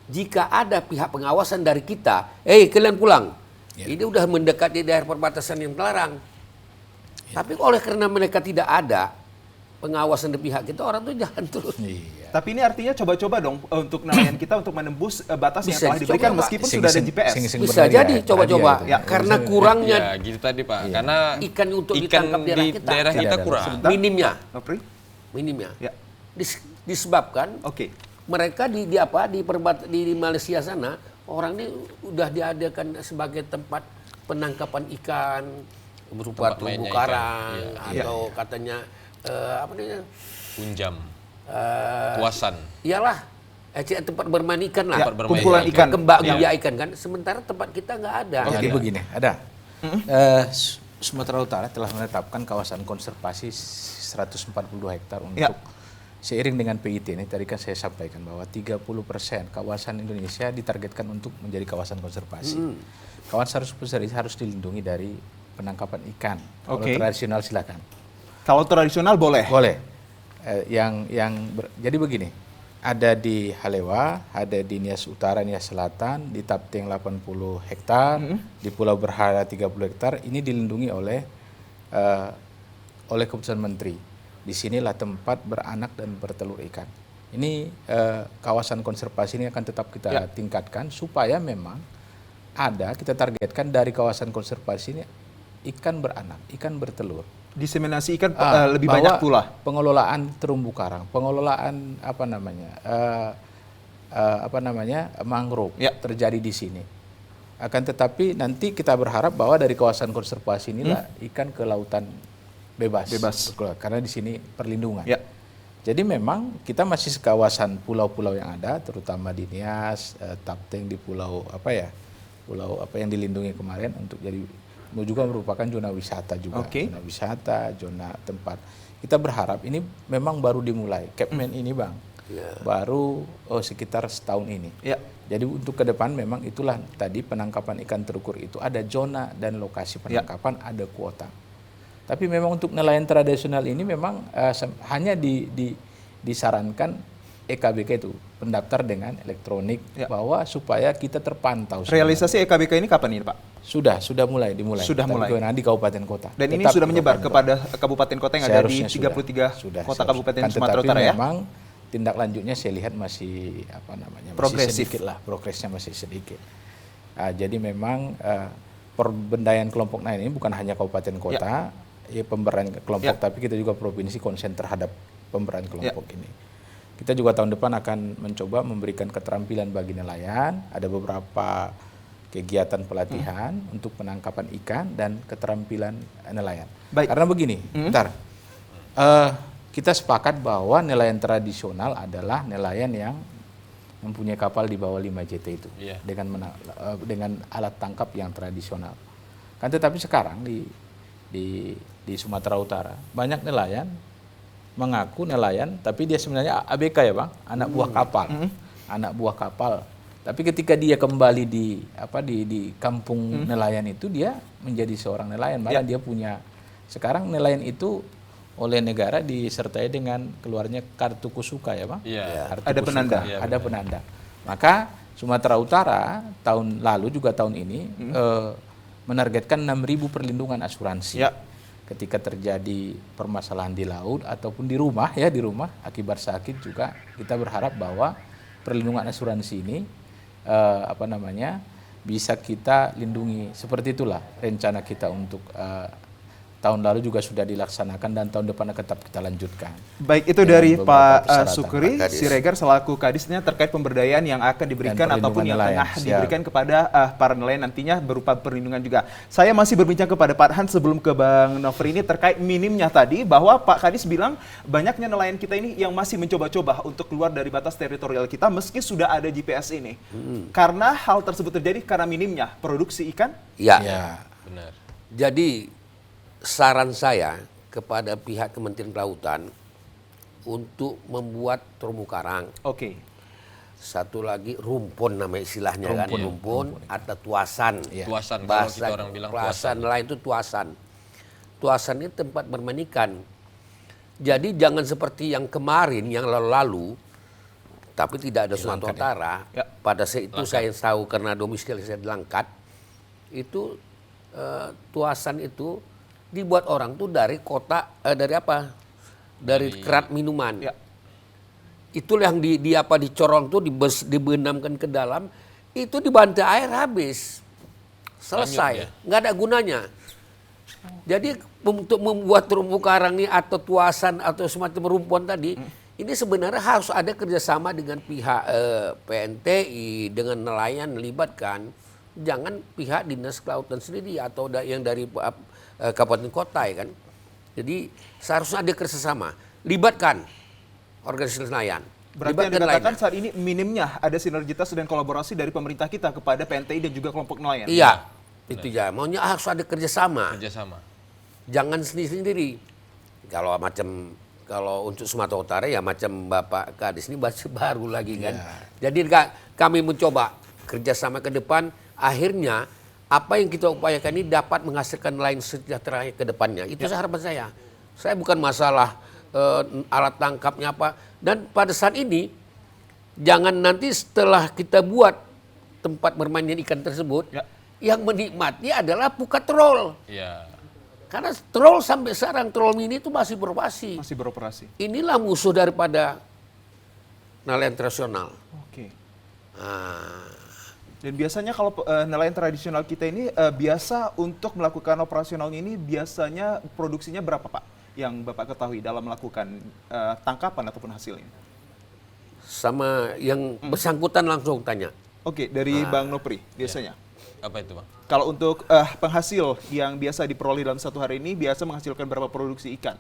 jika ada pihak pengawasan dari kita, kalian pulang. Ini udah mendekati daerah perbatasan yang terlarang. Tapi oleh karena mereka tidak ada pengawasan dari pihak kita, orang tuh jalan terus. Tapi ini artinya coba-coba dong untuk nelayan kita untuk menembus batas yang Bisa telah diberikan dicoba, meskipun sudah ada GPS. Bisa jadi coba-coba. Karena kurangnya Ya gitu tadi Pak. Karena ikan untuk ditangkap di daerah kita kurang. minimnya. Opri? Minimnya. Ya. Disebabkan Oke. mereka di Malaysia sana, orang ini udah diadakan sebagai tempat penangkapan ikan berupa Tempat terumbu mainnya karang ikan. atau katanya apa namanya? Punjam. Puasan. Iyalah tempat bermain ikan lah. Tempat bermain kumpulan ikan. Kembang biak ikan kan. Sementara tempat kita nggak ada. Jadi begini, ada. Sumatera Utara telah menetapkan kawasan konservasi 142 hektar untuk seiring dengan PIT ini, tadi kan saya sampaikan bahwa 30% kawasan Indonesia ditargetkan untuk menjadi kawasan konservasi. Kawasan konservasi harus dilindungi dari penangkapan ikan. Kalau Oke. tradisional silakan. Kalau tradisional boleh. Boleh. Jadi begini, ada di Halewa, ada di Nias Utara, Nias Selatan, di Tapteng 80 hektar, di Pulau Berhala 30 hektar. Ini dilindungi oleh keputusan menteri. Di sinilah tempat beranak dan bertelur ikan. Ini kawasan konservasi ini akan tetap kita tingkatkan supaya memang kita targetkan dari kawasan konservasi ini ikan beranak, ikan bertelur. Diseminasi ikan lebih Bahwa banyak pula. Pengelolaan terumbu karang, pengelolaan mangrove terjadi di sini. Akan tetapi nanti kita berharap bahwa dari kawasan konservasi inilah ikan ke lautan bebas. Karena di sini perlindungan. Ya. Jadi memang kita masih kawasan pulau-pulau yang ada, terutama di Nias, Tapteng di pulau yang dilindungi kemarin untuk jadi juga merupakan zona wisata juga. Zona wisata, zona tempat. Kita berharap ini memang baru dimulai. Capman ini Bang, baru sekitar setahun ini. Ya. Jadi untuk ke depan memang itulah tadi penangkapan ikan terukur itu ada zona dan lokasi penangkapan, ada kuota. Tapi memang untuk nelayan tradisional ini memang hanya disarankan EKBK itu pendaftar dengan elektronik bahwa supaya kita terpantau. Realisasi EKBK ini kapan ini Pak? Sudah dimulai. Sudah mulai. Di kabupaten kota. Dan ini sudah menyebar kepada kabupaten kota yang ada di 33 kota kabupaten Sumatera Utara ya? Memang tindak lanjutnya saya lihat masih progresif sedikit lah, progresnya masih sedikit. Jadi memang pemberdayaan kelompok nelayan ini bukan hanya kabupaten kota, pemberdayaan kelompok, tapi kita juga provinsi konsen terhadap pemberdayaan kelompok ini. Kita juga tahun depan akan mencoba memberikan keterampilan bagi nelayan. Ada beberapa kegiatan pelatihan untuk penangkapan ikan dan keterampilan nelayan. Baik. Karena begini, kita sepakat bahwa nelayan tradisional adalah nelayan yang mempunyai kapal di bawah 5 JT itu, dengan alat tangkap yang tradisional. Kan tetapi sekarang di Sumatera Utara banyak nelayan mengaku nelayan, tapi dia sebenarnya ABK ya Bang, anak buah kapal, anak buah kapal. Tapi ketika dia kembali di kampung nelayan itu, dia menjadi seorang nelayan. Malah dia punya, sekarang nelayan itu oleh negara disertai dengan keluarnya kartu kusuka ya Bang. Ada penanda. Ada penanda. Maka Sumatera Utara tahun lalu juga tahun ini menargetkan 6.000 perlindungan asuransi. Ketika terjadi permasalahan di laut ataupun di rumah akibat sakit juga, kita berharap bahwa perlindungan asuransi ini bisa kita lindungi. Seperti itulah rencana kita untuk tahun lalu juga sudah dilaksanakan dan tahun depan akan tetap kita lanjutkan. Baik, itu dari Pak Sukri Siregar selaku Kadisnya terkait pemberdayaan yang akan diberikan ataupun yang tengah diberikan kepada para nelayan nantinya berupa perlindungan juga. Saya masih berbincang kepada Pak Hans sebelum ke Bang Nofri ini terkait minimnya tadi bahwa Pak Kadis bilang banyaknya nelayan kita ini yang masih mencoba-coba untuk keluar dari batas teritorial kita meski sudah ada GPS ini. Karena hal tersebut terjadi karena minimnya produksi ikan? Ya. Benar. Jadi saran saya kepada pihak Kementerian Kelautan untuk membuat terumbu karang. Oke. Satu lagi rumpun nama istilahnya rumpun atau tuasan. Tuasan, kalau kita orang bilang tuasan. Lain itu tuasan. Tuasan ini tempat bermain ikan. Jadi jangan seperti yang kemarin, yang lalu-lalu, tapi tidak ada Sumatera Utara. Pada saat itu saya tahu karena domisili saya di Langkat, itu tuasan itu dibuat orang tuh dari dari kerat minuman. Itulah yang dicorong tuh dibenamkan ke dalam, itu dibantai air habis. Selesai, nggak ada gunanya. Jadi untuk membuat terumbu karang ini atau tuasan atau semacam rumpuan tadi, ini sebenarnya harus ada kerjasama dengan pihak PNTI, dengan nelayan melibatkan. Jangan pihak Dinas Kelautan sendiri atau yang dari kabupaten kota ya kan. Jadi seharusnya ada kerjasama, libatkan organisasi nelayan. Berarti yang dikatakan saat ini minimnya ada sinergitas dan kolaborasi dari pemerintah kita kepada PNTI dan juga kelompok nelayan. Iya, itu ya. Maunya harus ada kerjasama. Jangan sendiri-sendiri. Kalau untuk Sumatera Utara ya macam Bapak Kadis ini baru lagi kan. Jadi kami mencoba kerjasama ke depan. Akhirnya apa yang kita upayakan ini dapat menghasilkan nelayan sejahtera ke depannya. Itu harapan saya. Saya bukan masalah alat tangkapnya apa. Dan pada saat ini, jangan nanti setelah kita buat tempat bermainnya ikan tersebut, yang menikmati adalah pukat troll. Ya. Karena troll sampai sekarang, troll mini itu masih beroperasi. Masih beroperasi. Inilah musuh daripada nelayan tradisional. Oke. Nah, Dan biasanya kalau nelayan tradisional kita ini biasa untuk melakukan operasionalnya ini biasanya produksinya berapa Pak? Yang Bapak ketahui dalam melakukan tangkapan ataupun hasilnya? sama yang bersangkutan langsung tanya. Oke, dari Bang Nopri biasanya. Apa itu, Bang? Kalau untuk penghasil yang biasa diperoleh dalam satu hari ini biasa menghasilkan berapa produksi ikan?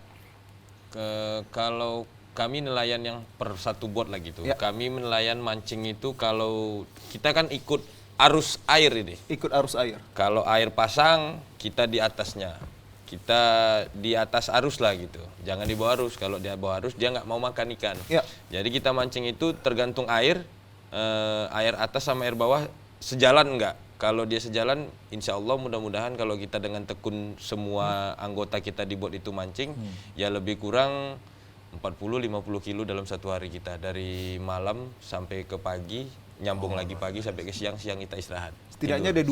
Kalau kami nelayan yang per satu bot lah gitu. Ya. Kami nelayan mancing itu kalau kita kan ikut arus air ini. Ikut arus air. Kalau air pasang, kita di atasnya. Kita di atas arus lah gitu. Jangan di bawah arus. Kalau dia bawah arus, dia nggak mau makan ikan. Ya. Jadi kita mancing itu tergantung air. Air atas sama air bawah sejalan nggak. Kalau dia sejalan, insya Allah mudah-mudahan kalau kita dengan tekun semua anggota kita di bot itu mancing, ya lebih kurang 40-50 kilo dalam satu hari kita. Dari malam sampai ke pagi, nyambung lagi pagi sampai ke siang kita istirahat. Setidaknya ada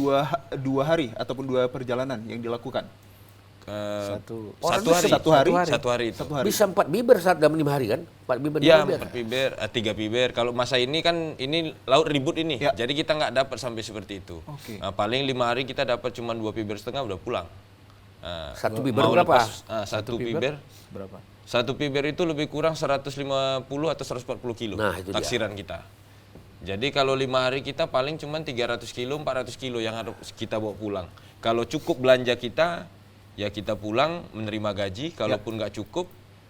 dua hari ataupun dua perjalanan yang dilakukan. Satu hari itu. Bisa 4 bibir saat dalam 5 hari kan? 4 bibir. Ya, 5 bibir. 4 bibir, 3 bibir. Kalau masa ini kan ini laut ribut ini. Ya. Jadi kita nggak dapat sampai seperti itu. Oke. Nah, paling 5 hari kita dapat cuma 2 bibir setengah udah pulang. Nah, Satu bibir mau berapa? Satu bibir Berapa? Satu bibir itu lebih kurang 150 atau 140 kilo Nah, itu dia. taksiran kita. Jadi kalau 5 hari kita paling cuma 300 kilo, 400 kilo yang harus kita bawa pulang. Kalau cukup belanja kita, ya kita pulang menerima gaji. Kalaupun nggak cukup,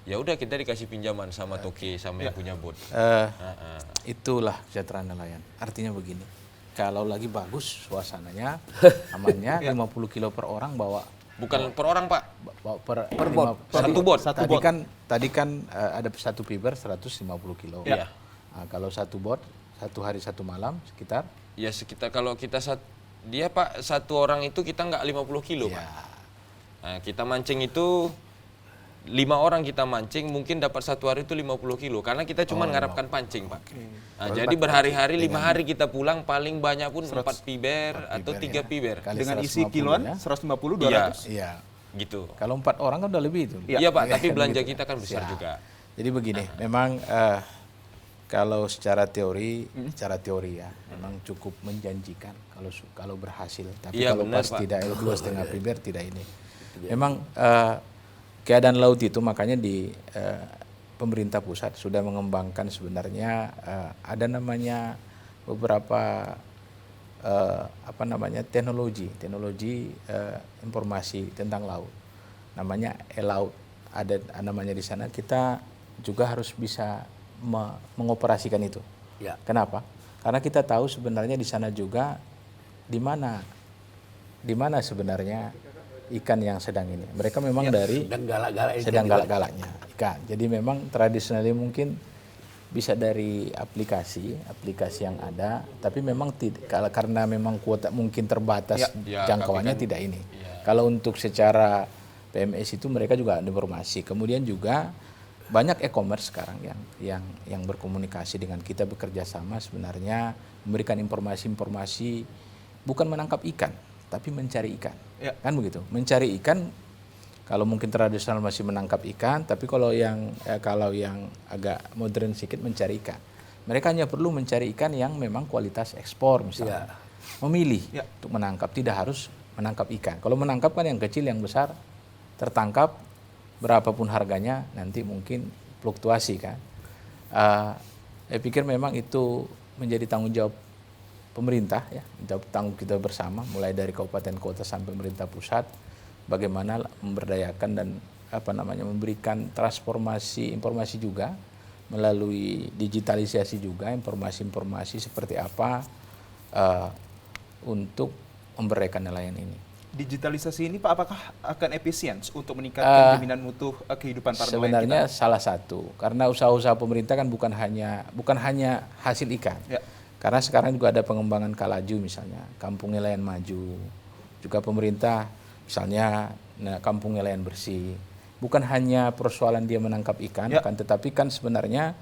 ya udah kita dikasih pinjaman sama toke, sama yang punya bot. Itulah kesejahteraan nelayan. Artinya begini, kalau lagi bagus suasananya, amannya 50 kilo per orang bawa Bukan per orang, Pak. bawa per bot. Satu bot. Tadi kan ada satu fiber 150 kilo. Iya. Nah, kalau satu bot satu hari satu malam sekitar Ya sekitar kalau kita dia Pak satu orang itu kita nggak 50 kilo, ya, Pak. Nah, kita mancing itu 5 orang kita mancing mungkin dapat satu hari itu 50 kilo karena kita cuma ngarapkan pancing, Pak. Nah, jadi berhari-hari 5 hari kita pulang paling banyak pun 4 piber atau 3 piber. Kali Dengan isi 150 kiloan ya. 150 Iya. 200. Iya. Gitu. Kalau 4 orang kan udah lebih itu. Iya, Pak, tapi belanja kita kan besar juga. Jadi begini, memang kalau secara teori ya, memang cukup menjanjikan kalau berhasil. Tapi Iya, kalau benar, pas Pak. tidak 2,5 piber tidak ini. Memang keadaan laut itu makanya di pemerintah pusat sudah mengembangkan sebenarnya ada namanya beberapa teknologi informasi tentang laut. Namanya e-laut. Ada namanya di sana. Kita juga harus bisa mengoperasikan itu. Ya. Kenapa? Karena kita tahu sebenarnya di sana juga di mana sebenarnya ikan yang sedang ini. Mereka memang dari Dan galak-galak sedang galak-galaknya ikan. Jadi memang tradisionalnya mungkin bisa dari aplikasi yang ada, tapi memang karena memang kuota mungkin terbatas Ya, jangkauannya tapi kan- tidak ini. Kalau untuk secara PMS itu mereka juga ada informasi. Kemudian juga banyak e-commerce sekarang yang berkomunikasi dengan kita, bekerja sama sebenarnya memberikan informasi bukan menangkap ikan, tapi mencari ikan. Ya. Kan begitu. Mencari ikan kalau mungkin tradisional masih menangkap ikan, tapi kalau yang agak modern sedikit mencari ikan. Mereka hanya perlu mencari ikan yang memang kualitas ekspor misalnya. Memilih untuk menangkap, tidak harus menangkap ikan. Kalau menangkap kan yang kecil, yang besar tertangkap berapapun harganya nanti mungkin fluktuasi kan. Saya pikir memang itu menjadi tanggung jawab pemerintah ya, tanggung kita bersama mulai dari kabupaten kota sampai pemerintah pusat bagaimana memberdayakan dan memberikan transformasi informasi juga melalui digitalisasi juga informasi seperti apa untuk memberdayakan nelayan ini. Digitalisasi ini Pak apakah akan efisien untuk meningkatkan jaminan mutu kehidupan para nelayan Sebenarnya kita? salah satu karena usaha-usaha pemerintah kan bukan hanya hasil ikan. Ya. Karena sekarang juga ada pengembangan kalaju misalnya, kampung nelayan maju. juga pemerintah misalnya kampung nelayan bersih. Bukan hanya persoalan dia menangkap ikan, kan, tetapi kan sebenarnya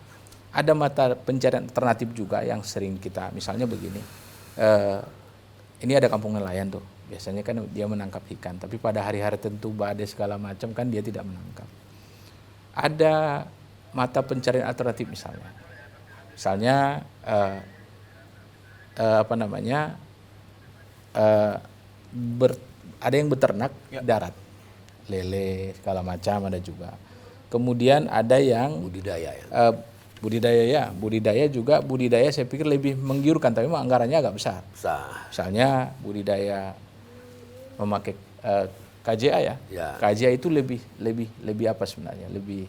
ada mata pencarian alternatif juga yang sering kita, misalnya begini, ini ada kampung nelayan tuh, biasanya kan dia menangkap ikan, tapi pada hari-hari tertentu badai segala macam kan dia tidak menangkap. Ada mata pencarian alternatif misalnya ada yang beternak darat, lele segala macam ada juga. Kemudian ada yang budidaya juga, budidaya saya pikir lebih menggiurkan, tapi memang anggarannya agak besar. Misalnya budidaya memakai KJA ya. KJA itu lebih apa sebenarnya? Lebih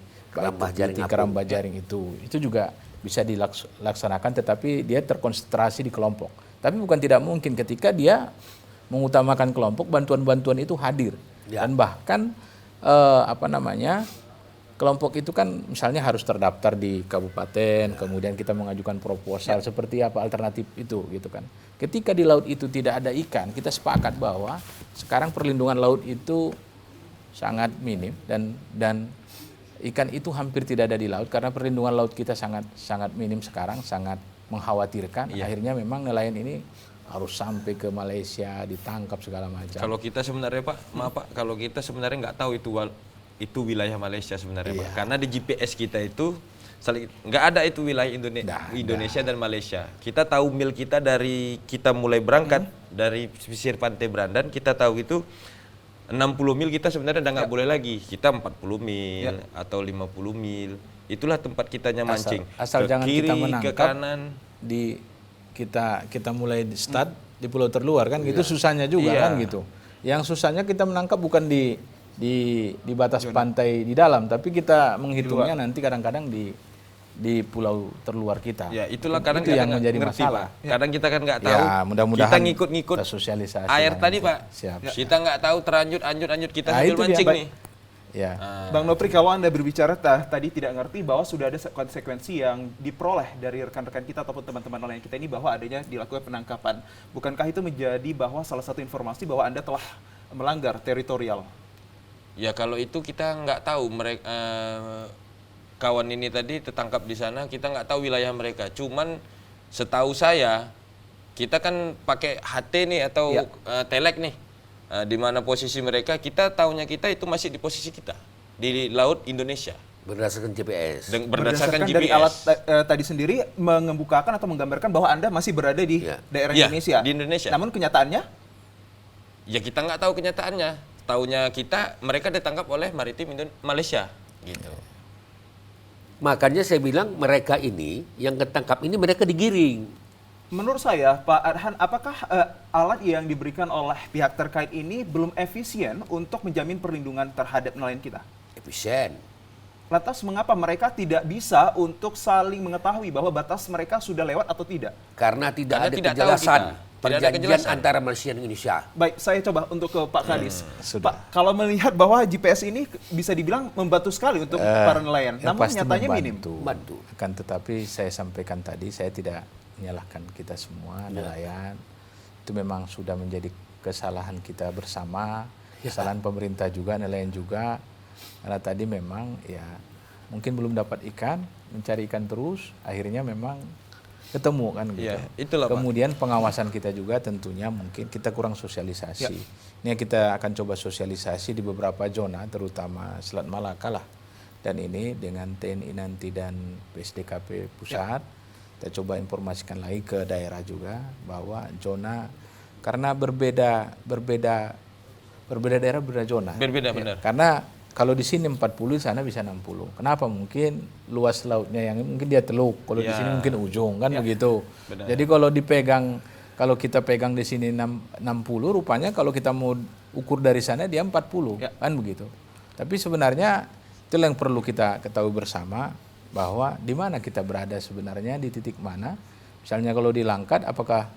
keramba jaring itu juga bisa dilaksanakan, tetapi dia terkonsentrasi di kelompok. Tapi bukan tidak mungkin ketika dia mengutamakan kelompok, bantuan-bantuan itu hadir. Dan bahkan kelompok itu kan misalnya harus terdaftar di kabupaten, kemudian kita mengajukan proposal seperti apa alternatif itu gitu kan. Ketika di laut itu tidak ada ikan, kita sepakat bahwa sekarang perlindungan laut itu sangat minim dan ikan itu hampir tidak ada di laut karena perlindungan laut kita sangat minim sekarang, sangat mengkhawatirkan. Akhirnya memang nelayan ini harus sampai ke Malaysia, ditangkap segala macam. Kalau kita sebenarnya Pak, maaf Pak, kalau kita sebenarnya nggak tahu itu wilayah Malaysia sebenarnya Pak. Karena di GPS kita itu nggak ada itu wilayah Indonesia dan Malaysia. Kita tahu mil kita dari kita mulai berangkat dari pesisir pantai Brandan, kita tahu itu 60 mil kita sebenarnya udah nggak boleh lagi. Kita 40 mil atau 50 mil. Itulah tempat kitanya mancing. Asal ke jangan kiri, kita menangkap ke kanan. Kita mulai di start di pulau terluar kan gitu susahnya juga kan gitu. Yang susahnya kita menangkap bukan di batas pantai di dalam, tapi kita menghitungnya nanti kadang-kadang di pulau terluar kita. Ya, itulah kadang itu yang menjadi ngerti, masalah. Pak. Kadang kita kan nggak tahu. Ya, mudah-mudahan kita ngikut-ngikut sosialisasi air tadi, Pak. Siap. Kita nggak tahu terlanjut kita Nah, sambil itu dia, mancing Pak. nih. Ya. Bang Nopri, kalau Anda berbicara tadi tidak ngerti bahwa sudah ada konsekuensi yang diperoleh dari rekan-rekan kita ataupun teman-teman nelayan kita ini bahwa adanya dilakukan penangkapan. Bukankah itu menjadi bahwa salah satu informasi bahwa Anda telah melanggar teritorial? Ya kalau itu kita nggak tahu mereka kawan ini tadi tertangkap di sana, kita nggak tahu wilayah mereka. Cuman setahu saya kita kan pakai HT nih atau telek nih. Di mana posisi mereka, kita tahunya kita itu masih di posisi kita di laut Indonesia berdasarkan GPS. Berdasarkan GPS. Dari alat tadi sendiri mengembukakan atau menggambarkan bahwa Anda masih berada di daerah Indonesia. Di Indonesia. Namun kenyataannya? Ya kita nggak tahu kenyataannya. Tahunya kita mereka ditangkap oleh maritim Malaysia gitu. Makanya saya bilang mereka ini yang ketangkap ini mereka digiring. Menurut saya, Pak Arhan, apakah alat yang diberikan oleh pihak terkait ini belum efisien untuk menjamin perlindungan terhadap nelayan kita? Efisien. Lantas mengapa mereka tidak bisa untuk saling mengetahui bahwa batas mereka sudah lewat atau tidak? Karena tidak ada tidak tahu kejelasan. kita. Perjanjian antara Malaysia dan Indonesia. Baik, saya coba untuk ke Pak Kadis. Sudah. Pak, kalau melihat bahwa GPS ini bisa dibilang membantu sekali untuk para nelayan, namun pasti nyatanya minim. Membantu. Akan tetapi saya sampaikan tadi, saya tidak menyalahkan kita semua nelayan. Itu memang sudah menjadi kesalahan kita bersama, kesalahan pemerintah juga, nelayan juga. Karena tadi memang ya mungkin belum dapat ikan, mencari ikan terus, akhirnya memang ketemu kan gitu. Ya, itulah, kemudian pengawasan kita juga tentunya mungkin kita kurang sosialisasi. Ini kita akan coba sosialisasi di beberapa zona, terutama Selat Malaka lah. Dan ini dengan TNI nanti dan PSDKP pusat, kita coba informasikan lagi ke daerah juga bahwa zona karena berbeda daerah berbeda zona. Berbeda benar. Karena kalau di sini 40, di sana bisa 60. Kenapa? Mungkin luas lautnya yang mungkin dia teluk, kalau di sini mungkin ujung kan begitu. Benar. Jadi kalau kita pegang di sini 60, rupanya kalau kita mau ukur dari sana dia 40, kan begitu. Tapi sebenarnya itu yang perlu kita ketahui bersama bahwa di mana kita berada sebenarnya, di titik mana. Misalnya kalau di Langkat, apakah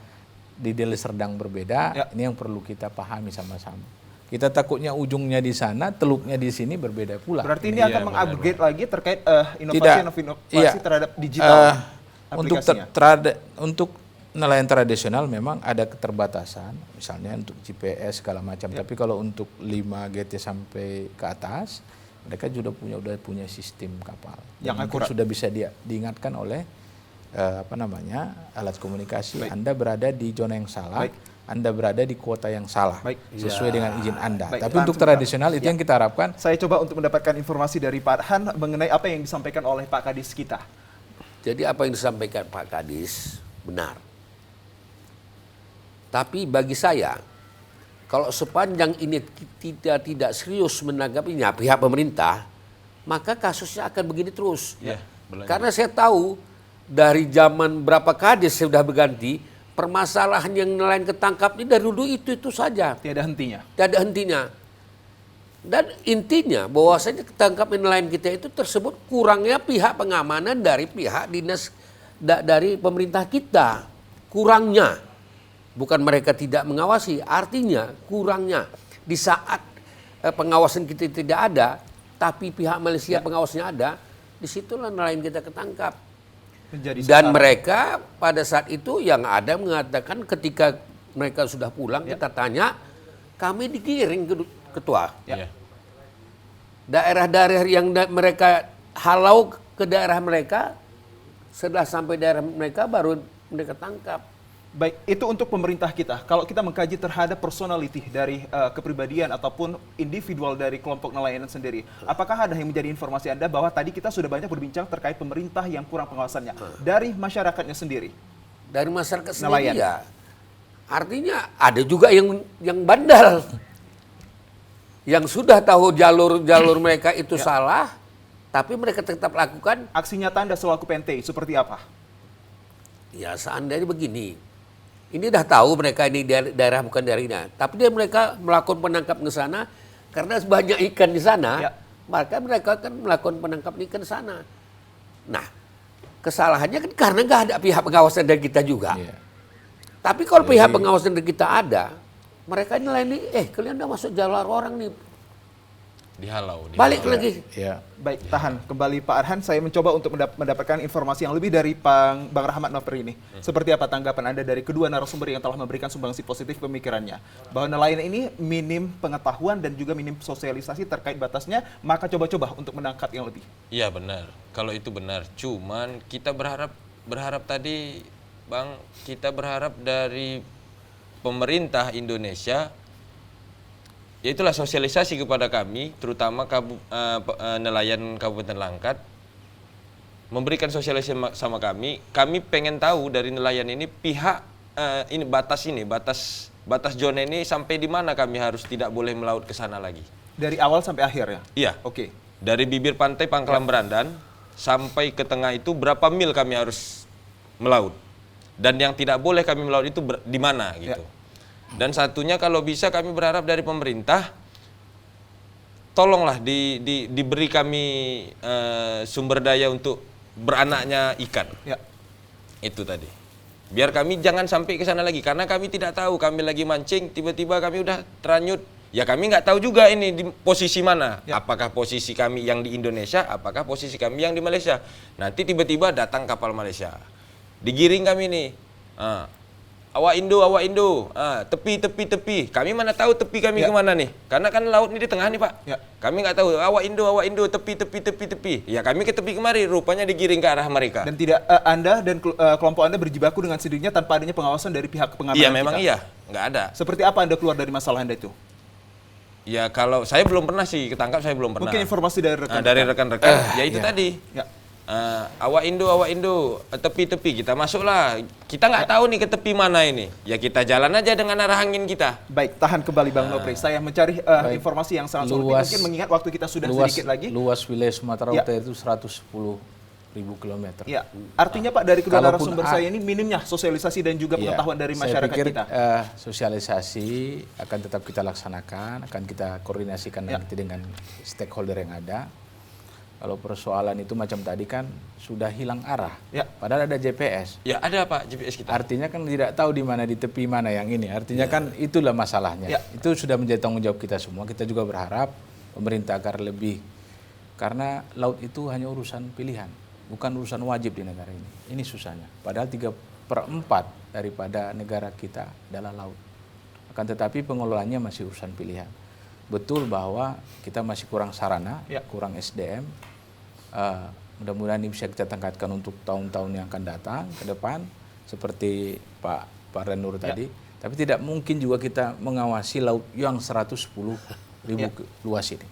di Deli Serdang berbeda? Ini yang perlu kita pahami sama-sama. Kita takutnya ujungnya di sana, teluknya di sini berbeda pula. Berarti ini akan mengupgrade lagi terkait inovasi terhadap digital aplikasinya. Untuk nelayan tradisional memang ada keterbatasan, misalnya untuk GPS segala macam. Tapi kalau untuk 5 GT sampai ke atas, mereka udah punya sistem kapal yang mungkin akurat. sudah bisa diingatkan oleh alat komunikasi. Baik. Anda berada di zona yang salah. Baik. Anda berada di kuota yang salah. Baik. Sesuai dengan izin Anda. Baik. Tapi untuk tradisional itu yang kita harapkan. Saya coba untuk mendapatkan informasi dari Pak Han mengenai apa yang disampaikan oleh Pak Kadis kita. Jadi apa yang disampaikan Pak Kadis benar. Tapi bagi saya, kalau sepanjang ini tidak serius menanggapinya pihak pemerintah, maka kasusnya akan begini terus. Ya, karena saya tahu dari zaman berapa Kadis sudah berganti, permasalahan yang nelayan ketangkap ini dari dulu itu saja. Tiada hentinya. Tiada hentinya. Dan intinya bahwasanya ketangkap nelayan kita itu tersebut kurangnya pihak pengamanan dari pihak dinas dari pemerintah kita. Kurangnya. Bukan mereka tidak mengawasi, artinya kurangnya. Di saat pengawasan kita tidak ada, tapi pihak Malaysia pengawasnya ada, disitulah nelayan kita ketangkap. Dan mereka pada saat itu yang ada mengatakan ketika mereka sudah pulang, kita tanya, kami digiring ketua. Daerah-daerah yang mereka halau ke daerah mereka, setelah sampai daerah mereka baru mereka tangkap. Baik, itu untuk pemerintah kita. Kalau kita mengkaji terhadap personality dari kepribadian ataupun individual dari kelompok nelayan sendiri, apakah ada yang menjadi informasi Anda bahwa tadi kita sudah banyak berbincang terkait pemerintah yang kurang pengawasannya dari masyarakatnya sendiri? Dari masyarakat sendiri ya. Artinya ada juga yang bandal. Yang sudah tahu jalur mereka itu salah, tapi mereka tetap lakukan. Aksi nyata Anda selaku PNT seperti apa? Ya seandainya begini. Ini dah tahu mereka ini daerah bukan daerah ini. Tapi mereka melakukan penangkap ke sana karena banyak ikan di sana, maka mereka akan melakukan penangkap ikan di sana. Nah, kesalahannya kan karena nggak ada pihak pengawasan dari kita juga. Tapi kalau pihak pengawasan dari kita ada, mereka ini kalian udah masuk jalur orang nih. Dihalau. Balik lagi. Baik, tahan kembali Pak Arhan. Saya mencoba untuk mendapatkan informasi yang lebih dari Bang Rahmat Nofri ini. Seperti apa tanggapan Anda dari kedua narasumber yang telah memberikan sumbangsi positif pemikirannya? Bahwa nelayan ini minim pengetahuan dan juga minim sosialisasi terkait batasnya, maka coba-coba untuk menangkap yang lebih. Iya benar, kalau itu benar. Cuman kita berharap tadi, Bang, kita berharap dari pemerintah Indonesia, yaitulah sosialisasi kepada kami, terutama nelayan Kabupaten Langkat, memberikan sosialisasi sama kami. Kami pengen tahu dari nelayan ini pihak batas zona ini sampai di mana kami harus tidak boleh melaut ke sana lagi. Dari awal sampai akhir ya? Iya. Oke. Dari bibir pantai Pangkalan Berandan sampai ke tengah itu berapa mil kami harus melaut. Dan yang tidak boleh kami melaut itu di mana gitu. Dan satunya kalau bisa kami berharap dari pemerintah, tolonglah diberi kami sumber daya untuk beranaknya ikan. Itu tadi. Biar kami jangan sampai ke sana lagi, karena kami tidak tahu, kami lagi mancing, tiba-tiba kami udah teranyut. Ya kami nggak tahu juga ini di posisi mana. Apakah posisi kami yang di Indonesia, apakah posisi kami yang di Malaysia. Nanti tiba-tiba datang kapal Malaysia. Digiring kami nih. Awak Indo, tepi. Kami mana tahu tepi kami kemana nih? Karena kan laut ini di tengah nih Pak. Kami nggak tahu. Awak Indo, tepi. Ya kami ke tepi kemari, rupanya digiring ke arah mereka. Dan tidak Anda dan kelompok Anda berjibaku dengan sendirinya tanpa adanya pengawasan dari pihak pengamanan. Iya memang iya, nggak ada. Seperti apa Anda keluar dari masalah Anda itu? Ya kalau saya belum pernah sih ketangkap, saya belum pernah. Mungkin informasi dari rekan-rekan. Dari rekan-rekan, ya itu tadi. Awak Indo, tepi, kita masuklah. Kita nggak tahu nih ke tepi mana ini. Ya kita jalan aja dengan arah angin kita. Baik, tahan kembali Bang Nopri. Saya mencari informasi yang sangat sulit. Mungkin mengingat waktu kita sudah sedikit lagi. Luas wilayah Sumatera Utara itu 110.000 kilometer. Ya, artinya Pak dari kedua narasumber saya ini minimnya sosialisasi dan juga pengetahuan dari masyarakat saya pikir, kita. Sosialisasi akan tetap kita laksanakan, akan kita koordinasikan nanti dengan stakeholder yang ada. Kalau persoalan itu macam tadi kan sudah hilang arah, padahal ada GPS. Ya ada Pak GPS kita. Artinya kan tidak tahu di mana di tepi mana yang ini. Artinya kan itulah masalahnya. Itu sudah menjadi tanggung jawab kita semua. Kita juga berharap pemerintah agar lebih, karena laut itu hanya urusan pilihan, bukan urusan wajib di negara ini. Ini susahnya. Padahal 3/4 daripada negara kita adalah laut. Akan tetapi pengelolaannya masih urusan pilihan. Betul bahwa kita masih kurang sarana, kurang SDM. Mudah-mudahan ini bisa kita tingkatkan untuk tahun-tahun yang akan datang ke depan, seperti Pak Renur tadi. Tapi tidak mungkin juga kita mengawasi laut yang 110.000 luas ini.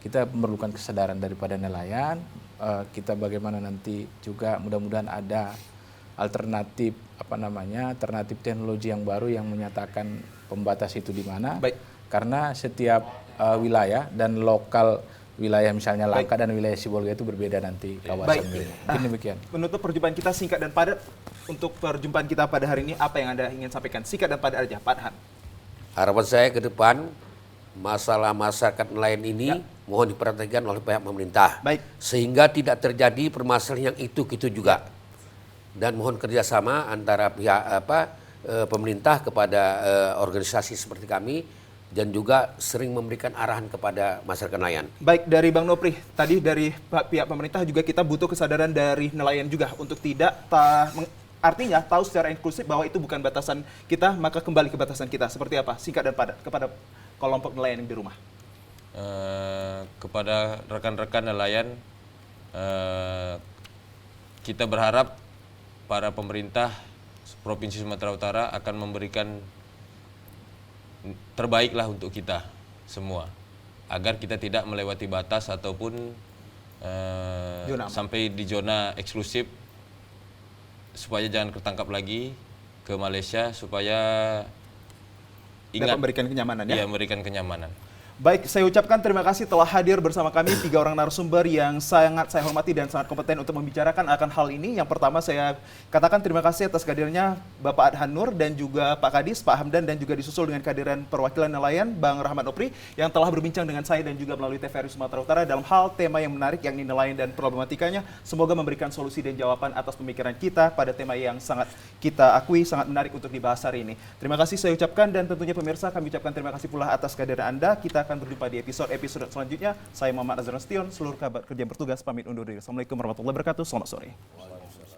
Kita memerlukan kesadaran daripada nelayan. Kita bagaimana nanti juga mudah-mudahan ada alternatif alternatif teknologi yang baru yang menyatakan pembatas itu di mana. Karena setiap wilayah dan lokal wilayah misalnya Langkat dan wilayah Sibolga itu berbeda nanti kawasan. Mungkin demikian. Menutup perjumpaan kita singkat dan padat, untuk perjumpaan kita pada hari ini apa yang Anda ingin sampaikan? Singkat dan padat aja, Pak Han. Harapan saya ke depan masalah masyarakat nelayan ini mohon diperhatikan oleh pihak pemerintah. Sehingga tidak terjadi permasalahan yang itu juga. Dan mohon kerjasama antara pihak pemerintah kepada organisasi seperti kami, dan juga sering memberikan arahan kepada masyarakat nelayan. Baik, dari Bang Nopri, tadi dari pihak pemerintah juga kita butuh kesadaran dari nelayan juga untuk tidak artinya tahu secara inklusif bahwa itu bukan batasan kita, maka kembali ke batasan kita. Seperti apa? Singkat dan padat kepada kelompok nelayan yang di rumah. Kepada rekan-rekan nelayan, kita berharap para pemerintah Provinsi Sumatera Utara akan memberikan terbaiklah untuk kita semua, agar kita tidak melewati batas ataupun sampai di zona eksklusif, supaya jangan ketangkap lagi ke Malaysia, supaya ingat memberikan kenyamanan ya. Iya, memberikan kenyamanan. Baik, saya ucapkan terima kasih telah hadir bersama kami 3 orang narasumber yang sangat saya hormati dan sangat kompeten untuk membicarakan akan hal ini. Yang pertama saya katakan terima kasih atas kehadirannya Bapak Adhan Nur dan juga Pak Kadis, Pak Hamdan, dan juga disusul dengan kehadiran perwakilan nelayan Bang Rahmat Nopri yang telah berbincang dengan saya dan juga melalui TVRI Sumatera Utara dalam hal tema yang menarik yakni nelayan dan problematikanya. Semoga memberikan solusi dan jawaban atas pemikiran kita pada tema yang sangat kita akui sangat menarik untuk dibahas hari ini. Terima kasih saya ucapkan, dan tentunya pemirsa kami ucapkan terima kasih pula atas kehadiran Anda. Kita akan berjumpa di episode selanjutnya. Saya Muhammad Azhar Nasution, seluruh kerabat kerja bertugas pamit undur diri. Assalamualaikum warahmatullahi wabarakatuh. Selamat sore.